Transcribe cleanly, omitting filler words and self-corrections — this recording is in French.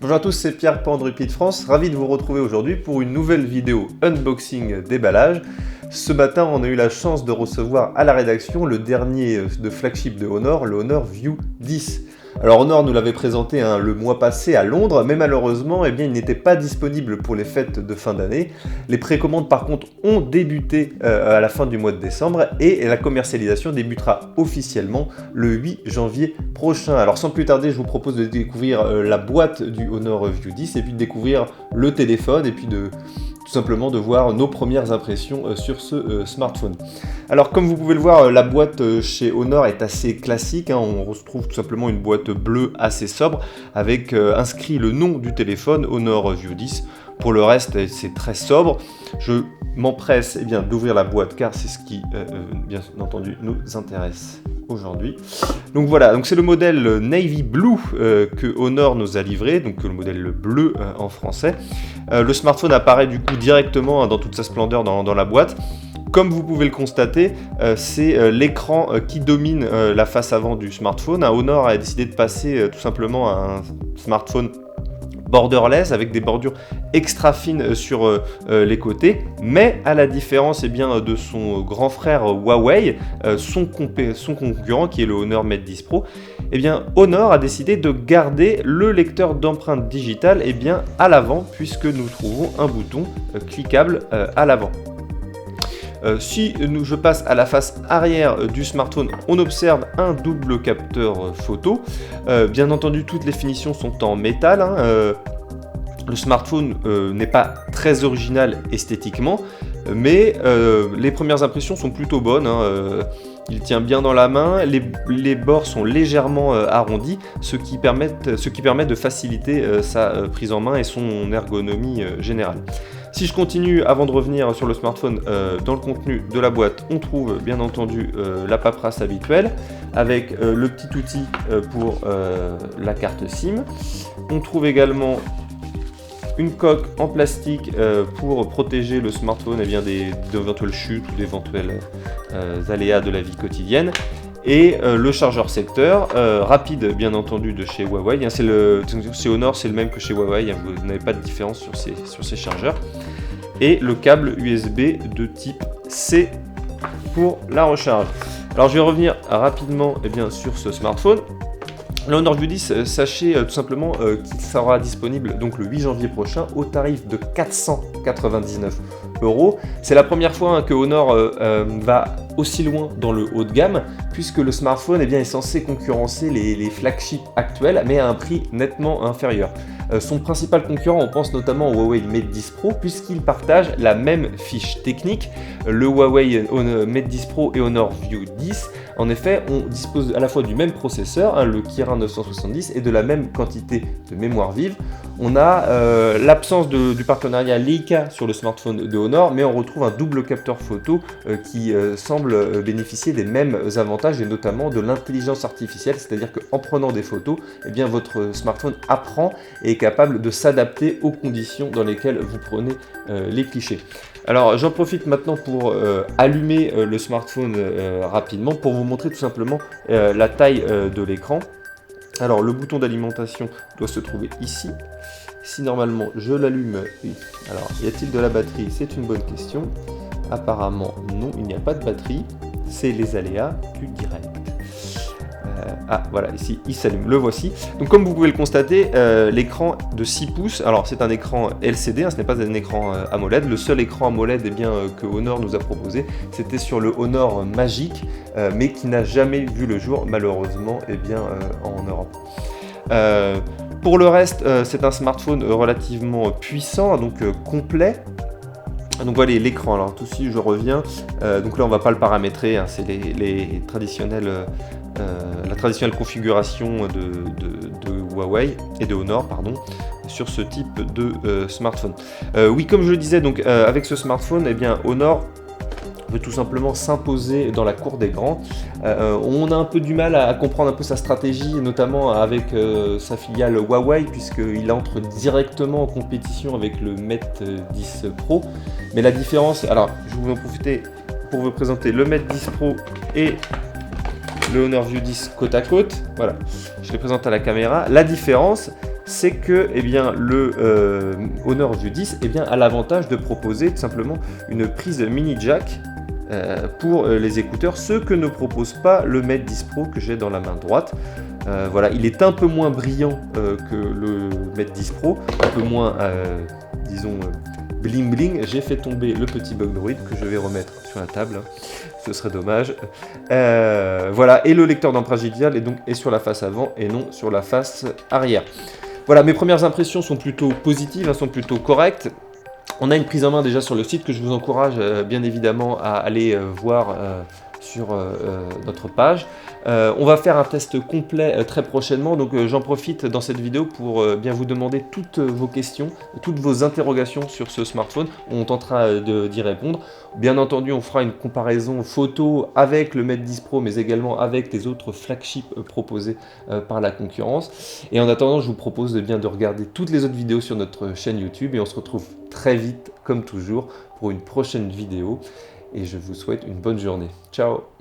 Bonjour à tous, c'est Pierre Pandrupi de France, ravi de vous retrouver aujourd'hui pour une nouvelle vidéo unboxing déballage. Ce matin, on a eu la chance de recevoir à la rédaction le dernier de flagship de Honor, le Honor View 10. Alors Honor nous l'avait présenté le mois passé à Londres, mais malheureusement il n'était pas disponible pour les fêtes de fin d'année. Les précommandes par contre ont débuté à la fin du mois de décembre et la commercialisation débutera officiellement le 8 janvier prochain. Alors sans plus tarder, je vous propose de découvrir la boîte du Honor View 10 et puis de découvrir le téléphone et puis tout simplement de voir nos premières impressions sur ce smartphone. Alors comme vous pouvez le voir, la boîte chez Honor est assez classique, on retrouve tout simplement une boîte bleue assez sobre avec inscrit le nom du téléphone Honor View 10. Pour le reste, c'est très sobre. Je m'empresse d'ouvrir la boîte car c'est ce qui bien entendu nous intéresse aujourd'hui. Donc voilà, c'est le modèle Navy Blue que Honor nous a livré, donc le modèle bleu en français. Le smartphone apparaît du coup directement dans toute sa splendeur dans la boîte. Comme vous pouvez le constater, c'est l'écran qui domine la face avant du smartphone. Honor a décidé de passer tout simplement à un smartphone borderless avec des bordures extra fines sur les côtés, mais à la différence de son grand frère Huawei, son concurrent qui est le Honor Mate 10 Pro, Honor a décidé de garder le lecteur d'empreintes digitales à l'avant, puisque nous trouvons un bouton cliquable à l'avant. Je passe à la face arrière du smartphone, on observe un double capteur photo. Bien entendu, toutes les finitions sont en métal. Le smartphone n'est pas très original esthétiquement, mais les premières impressions sont plutôt bonnes. Il tient bien dans la main, les bords sont légèrement arrondis, ce qui permet de faciliter sa prise en main et son ergonomie générale. Si je continue, avant de revenir sur le smartphone, dans le contenu de la boîte, on trouve bien entendu la paperasse habituelle, avec le petit outil pour la carte SIM. On trouve également une coque en plastique pour protéger le smartphone d'éventuelles chutes ou d'éventuels aléas de la vie quotidienne. Et le chargeur secteur, rapide bien entendu de chez Huawei. Chez Honor, c'est le même que chez Huawei, vous n'avez pas de différence sur ces chargeurs. Et le câble USB de type C pour la recharge. Alors je vais revenir rapidement sur ce smartphone. Le Honor View 10, sachez tout simplement qu'il sera disponible donc le 8 janvier prochain au tarif de 499 €. C'est la première fois que Honor va aussi loin dans le haut de gamme, puisque le smartphone est censé concurrencer les flagships actuels, mais à un prix nettement inférieur. Son principal concurrent, on pense notamment au Huawei Mate 10 Pro, puisqu'ils partagent la même fiche technique. Le Huawei Mate 10 Pro et Honor View 10, en effet, on dispose à la fois du même processeur, le Kirin 970, et de la même quantité de mémoire vive. On a l'absence du partenariat Leica sur le smartphone de Honor, mais on retrouve un double capteur photo qui semble bénéficier des mêmes avantages, et notamment de l'intelligence artificielle, c'est-à-dire qu'en prenant des photos, votre smartphone apprend et est capable de s'adapter aux conditions dans lesquelles vous prenez les clichés. Alors j'en profite maintenant pour allumer le smartphone rapidement pour vous montrer tout simplement la taille de l'écran. Alors le bouton d'alimentation doit se trouver ici. Si normalement je l'allume, oui. Alors y a-t-il de la batterie? C'est une bonne question. Apparemment non, il n'y a pas de batterie. C'est les aléas du direct. Voilà, ici il s'allume, le voici. Donc comme vous pouvez le constater, l'écran de 6 pouces, alors c'est un écran LCD, ce n'est pas un écran AMOLED. Le seul écran AMOLED que Honor nous a proposé, c'était sur le Honor Magic, mais qui n'a jamais vu le jour malheureusement en Europe. Pour le reste, c'est un smartphone relativement puissant, donc complet. Donc voilà l'écran, alors tout de suite je reviens, donc là on va pas le paramétrer, c'est les traditionnels la traditionnelle configuration de Huawei et de Honor, sur ce type de smartphone. Oui, comme je le disais, donc avec ce smartphone, Honor veut tout simplement s'imposer dans la cour des grands. On a un peu du mal à comprendre un peu sa stratégie, notamment avec sa filiale Huawei, puisqu'il entre directement en compétition avec le Mate 10 Pro. Mais la différence, alors je vais en profiter pour vous présenter le Mate 10 Pro et le Honor View 10 côte à côte. Voilà, je les présente à la caméra. La différence, c'est que eh bien, le Honor View 10 eh bien, a l'avantage de proposer tout simplement une prise mini jack pour les écouteurs, ce que ne propose pas le Mate 10 Pro que j'ai dans la main droite. Voilà, il est un peu moins brillant que le Mate 10 Pro, un peu moins, disons, bling bling. J'ai fait tomber le petit bug droid que je vais remettre sur la table, hein. Ce serait dommage. Voilà, et le lecteur d'empreinte digitale est sur la face avant et non sur la face arrière. Voilà, mes premières impressions sont plutôt positives, sont plutôt correctes. On a une prise en main déjà sur le site que je vous encourage bien évidemment à aller voir sur notre page. On va faire un test complet très prochainement, donc j'en profite dans cette vidéo pour bien vous demander toutes vos questions, toutes vos interrogations sur ce smartphone. On tentera d'y répondre. Bien entendu, on fera une comparaison photo avec le Mate 10 Pro, mais également avec les autres flagships proposés par la concurrence. Et en attendant, je vous propose de regarder toutes les autres vidéos sur notre chaîne YouTube et on se retrouve très vite, comme toujours, pour une prochaine vidéo. Et je vous souhaite une bonne journée. Ciao!